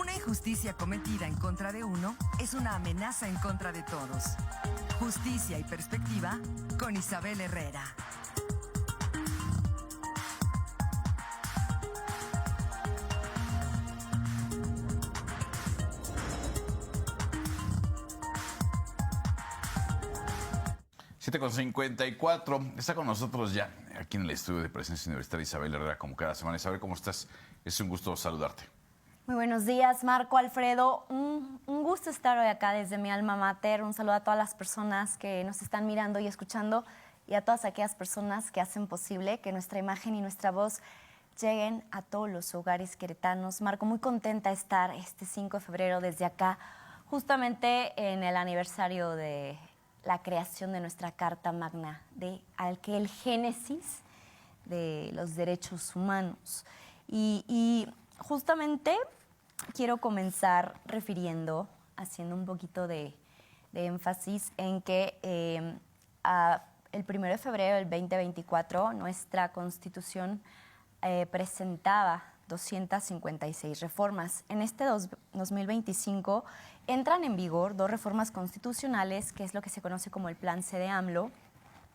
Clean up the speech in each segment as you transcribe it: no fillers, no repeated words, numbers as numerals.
Una injusticia cometida en contra de uno es una amenaza en contra de todos. Justicia y perspectiva con Isabel Herrera. Con 54. Está con nosotros ya aquí en el estudio de Presencia Universitaria Isabel Herrera, como cada semana. Isabel, ¿cómo estás? Es un gusto saludarte. Muy buenos días, Marco, Alfredo. Un gusto estar hoy acá desde mi alma mater. Un saludo a todas las personas que nos están mirando y escuchando y a todas aquellas personas que hacen posible que nuestra imagen y nuestra voz lleguen a todos los hogares queretanos. Marco, muy contenta de estar este 5 de febrero desde acá, justamente en el aniversario de la creación de nuestra Carta Magna, de aquel génesis de los derechos humanos. Y justamente quiero comenzar haciendo un poquito de énfasis en que el 1 de febrero del 2024 nuestra Constitución presentaba 256 reformas. En este 2025 entran en vigor 2 reformas constitucionales, que es lo que se conoce como el Plan C de AMLO,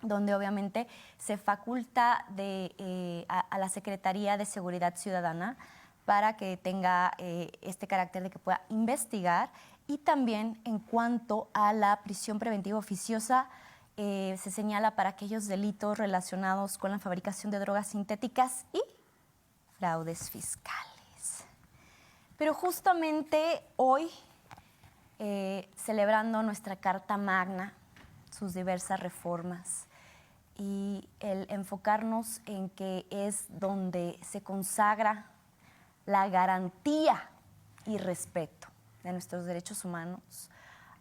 donde obviamente se faculta a la Secretaría de Seguridad Ciudadana para que tenga este carácter de que pueda investigar, y también en cuanto a la prisión preventiva oficiosa, se señala para aquellos delitos relacionados con la fabricación de drogas sintéticas y fraudes fiscales. Pero justamente hoy, celebrando nuestra Carta Magna, sus diversas reformas, y el enfocarnos en que es donde se consagra la garantía y respeto de nuestros derechos humanos,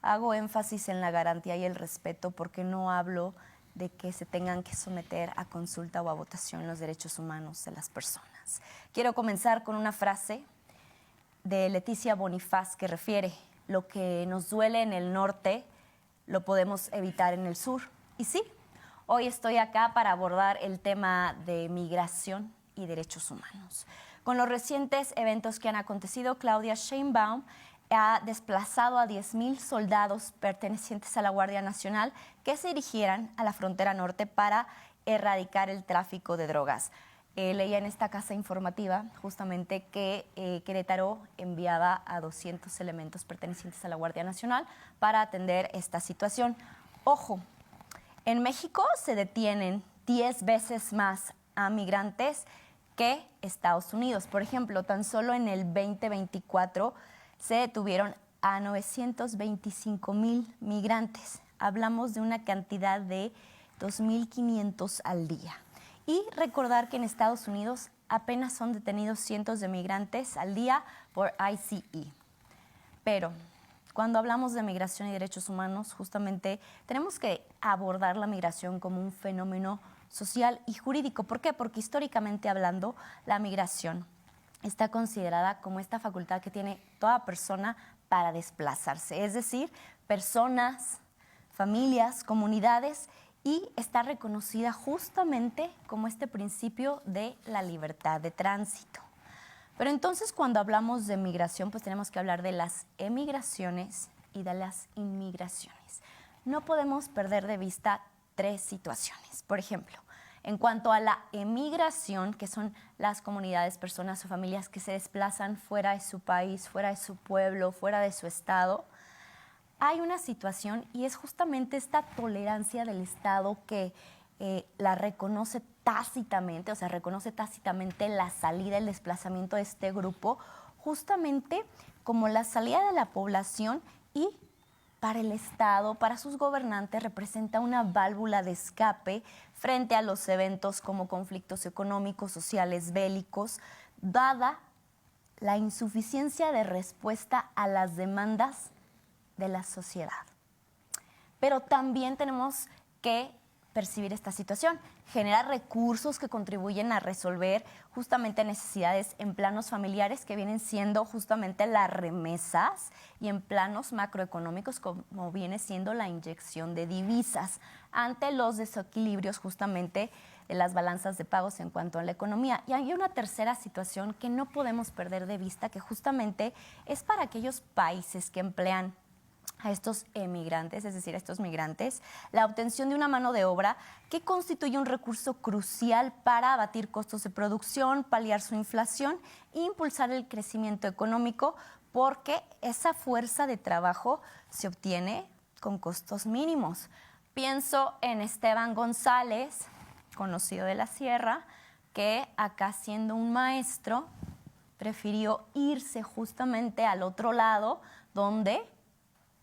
hago énfasis en la garantía y el respeto porque no hablo de que se tengan que someter a consulta o a votación los derechos humanos de las personas. Quiero comenzar con una frase de Leticia Bonifaz que refiere: lo que nos duele en el norte lo podemos evitar en el sur. Y sí, hoy estoy acá para abordar el tema de migración y derechos humanos. Con los recientes eventos que han acontecido, Claudia Sheinbaum ha desplazado a 10,000 soldados pertenecientes a la Guardia Nacional que se dirigieran a la frontera norte para erradicar el tráfico de drogas. Leía en esta casa informativa justamente que Querétaro enviaba a 200 elementos pertenecientes a la Guardia Nacional para atender esta situación. Ojo, en México se detienen 10 veces más a migrantes que Estados Unidos. Por ejemplo, tan solo en el 2024 se detuvieron a 925,000 migrantes. Hablamos de una cantidad de 2,500 al día. Y recordar que en Estados Unidos apenas son detenidos cientos de migrantes al día por ICE. Pero cuando hablamos de migración y derechos humanos, justamente tenemos que abordar la migración como un fenómeno social y jurídico. ¿Por qué? Porque históricamente hablando, la migración está considerada como esta facultad que tiene toda persona para desplazarse, es decir, personas, familias, comunidades, y está reconocida justamente como este principio de la libertad de tránsito. Pero entonces, cuando hablamos de migración, pues tenemos que hablar de las emigraciones y de las inmigraciones. No podemos perder de vista 3 situaciones. Por ejemplo, en cuanto a la emigración, que son las comunidades, personas o familias que se desplazan fuera de su país, fuera de su pueblo, fuera de su estado, hay una situación, y es justamente esta tolerancia del Estado que la reconoce tácitamente, o sea, reconoce tácitamente la salida, el desplazamiento de este grupo, justamente como la salida de la población, y para el Estado, para sus gobernantes, representa una válvula de escape frente a los eventos como conflictos económicos, sociales, bélicos, dada la insuficiencia de respuesta a las demandas de la sociedad. Pero también tenemos que percibir esta situación, generar recursos que contribuyen a resolver justamente necesidades en planos familiares que vienen siendo justamente las remesas, y en planos macroeconómicos como viene siendo la inyección de divisas ante los desequilibrios justamente de las balanzas de pagos en cuanto a la economía. Y hay una tercera situación que no podemos perder de vista, que justamente es para aquellos países que emplean a estos emigrantes, es decir, a estos migrantes, la obtención de una mano de obra que constituye un recurso crucial para abatir costos de producción, paliar su inflación e impulsar el crecimiento económico, porque esa fuerza de trabajo se obtiene con costos mínimos. Pienso en Esteban González, conocido de la Sierra, que acá siendo un maestro prefirió irse justamente al otro lado, donde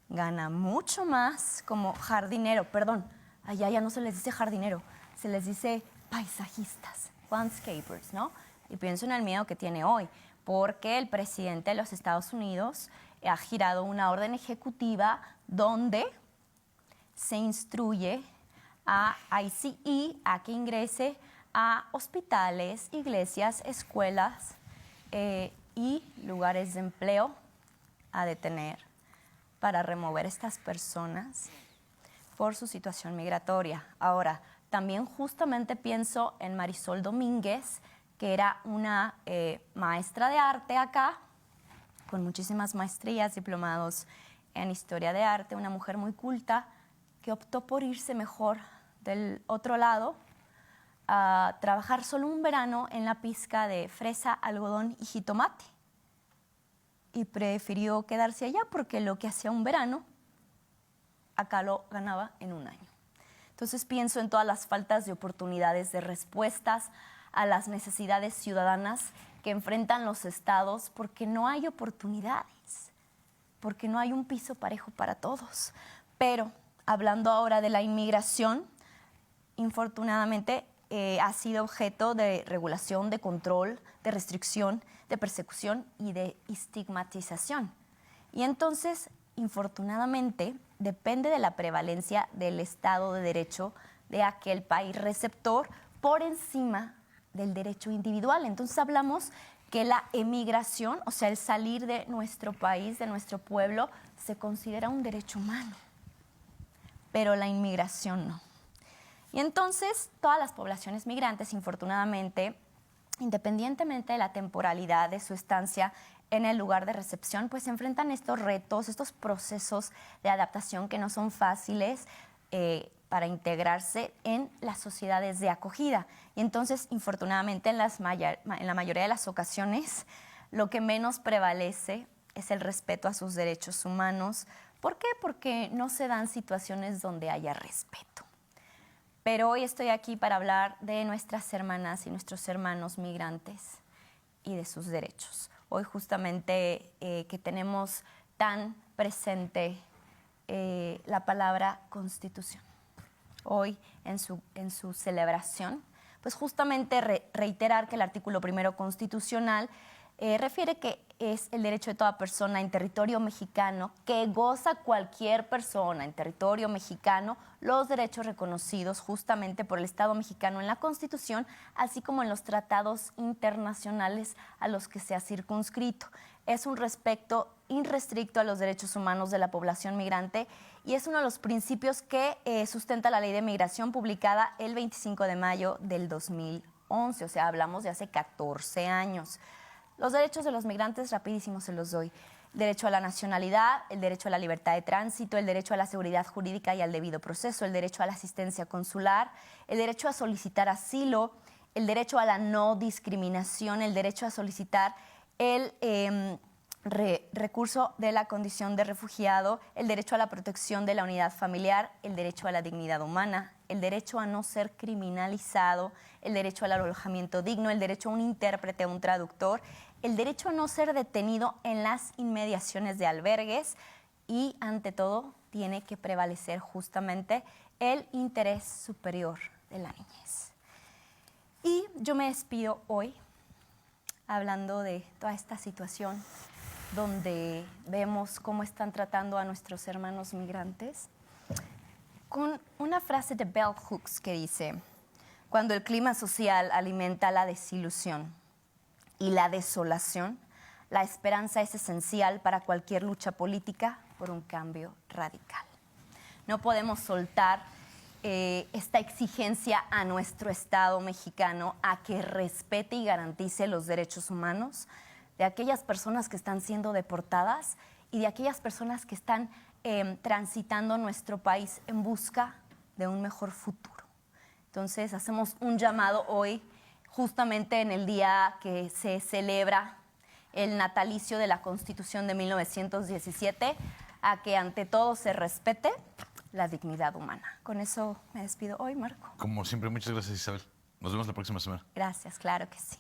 gana mucho más como jardinero. Perdón, allá ya no se les dice jardinero, se les dice paisajistas, landscapers, ¿no? Y pienso en el miedo que tiene hoy, porque el presidente de los Estados Unidos ha girado una orden ejecutiva donde se instruye a ICE a que ingrese a hospitales, iglesias, escuelas y lugares de empleo a detener para remover estas personas por su situación migratoria. Ahora, también justamente pienso en Marisol Domínguez, que era una maestra de arte acá, con muchísimas maestrías, diplomados en historia de arte, una mujer muy culta, que optó por irse mejor del otro lado a trabajar solo un verano en la pizca de fresa, algodón y jitomate. Y prefirió quedarse allá porque lo que hacía un verano, acá lo ganaba en un año. Entonces pienso en todas las faltas de oportunidades, de respuestas a las necesidades ciudadanas que enfrentan los estados porque no hay oportunidades, porque no hay un piso parejo para todos. Pero hablando ahora de la inmigración, infortunadamente ha sido objeto de regulación, de control, de restricción, de persecución y de estigmatización. Y entonces, infortunadamente, depende de la prevalencia del Estado de Derecho de aquel país receptor por encima del derecho individual. Entonces hablamos que la emigración, o sea, el salir de nuestro país, de nuestro pueblo, se considera un derecho humano, pero la inmigración no. Y entonces todas las poblaciones migrantes, infortunadamente, independientemente de la temporalidad de su estancia en el lugar de recepción, pues se enfrentan estos retos, estos procesos de adaptación que no son fáciles para integrarse en las sociedades de acogida. Y entonces, infortunadamente, en la mayoría de las ocasiones, lo que menos prevalece es el respeto a sus derechos humanos. ¿Por qué? Porque no se dan situaciones donde haya respeto. Pero hoy estoy aquí para hablar de nuestras hermanas y nuestros hermanos migrantes y de sus derechos. Hoy justamente que tenemos tan presente la palabra Constitución. Hoy en su celebración, pues justamente reiterar que el artículo 1 constitucional refiere que es el derecho de toda persona en territorio mexicano, que goza cualquier persona en territorio mexicano, los derechos reconocidos justamente por el Estado mexicano en la Constitución, así como en los tratados internacionales a los que se ha circunscrito. Es un respeto irrestricto a los derechos humanos de la población migrante y es uno de los principios que sustenta la Ley de Migración publicada el 25 de mayo del 2011, o sea, hablamos de hace 14 años. Los derechos de los migrantes, rapidísimo se los doy. El derecho a la nacionalidad, el derecho a la libertad de tránsito, el derecho a la seguridad jurídica y al debido proceso, el derecho a la asistencia consular, el derecho a solicitar asilo, el derecho a la no discriminación, el derecho a solicitar el recurso de la condición de refugiado, el derecho a la protección de la unidad familiar, el derecho a la dignidad humana, el derecho a no ser criminalizado, el derecho al alojamiento digno, el derecho a un intérprete o un traductor, el derecho a no ser detenido en las inmediaciones de albergues y, ante todo, tiene que prevalecer justamente el interés superior de la niñez. Y yo me despido hoy hablando de toda esta situación donde vemos cómo están tratando a nuestros hermanos migrantes, con una frase de Bell Hooks que dice: cuando el clima social alimenta la desilusión y la desolación, la esperanza es esencial para cualquier lucha política por un cambio radical. No podemos soltar esta exigencia a nuestro Estado mexicano a que respete y garantice los derechos humanos de aquellas personas que están siendo deportadas y de aquellas personas que están transitando nuestro país en busca de un mejor futuro. Entonces, hacemos un llamado hoy, justamente en el día que se celebra el natalicio de la Constitución de 1917, a que ante todo se respete la dignidad humana. Con eso me despido hoy, Marco. Como siempre, muchas gracias, Isabel. Nos vemos la próxima semana. Gracias, claro que sí.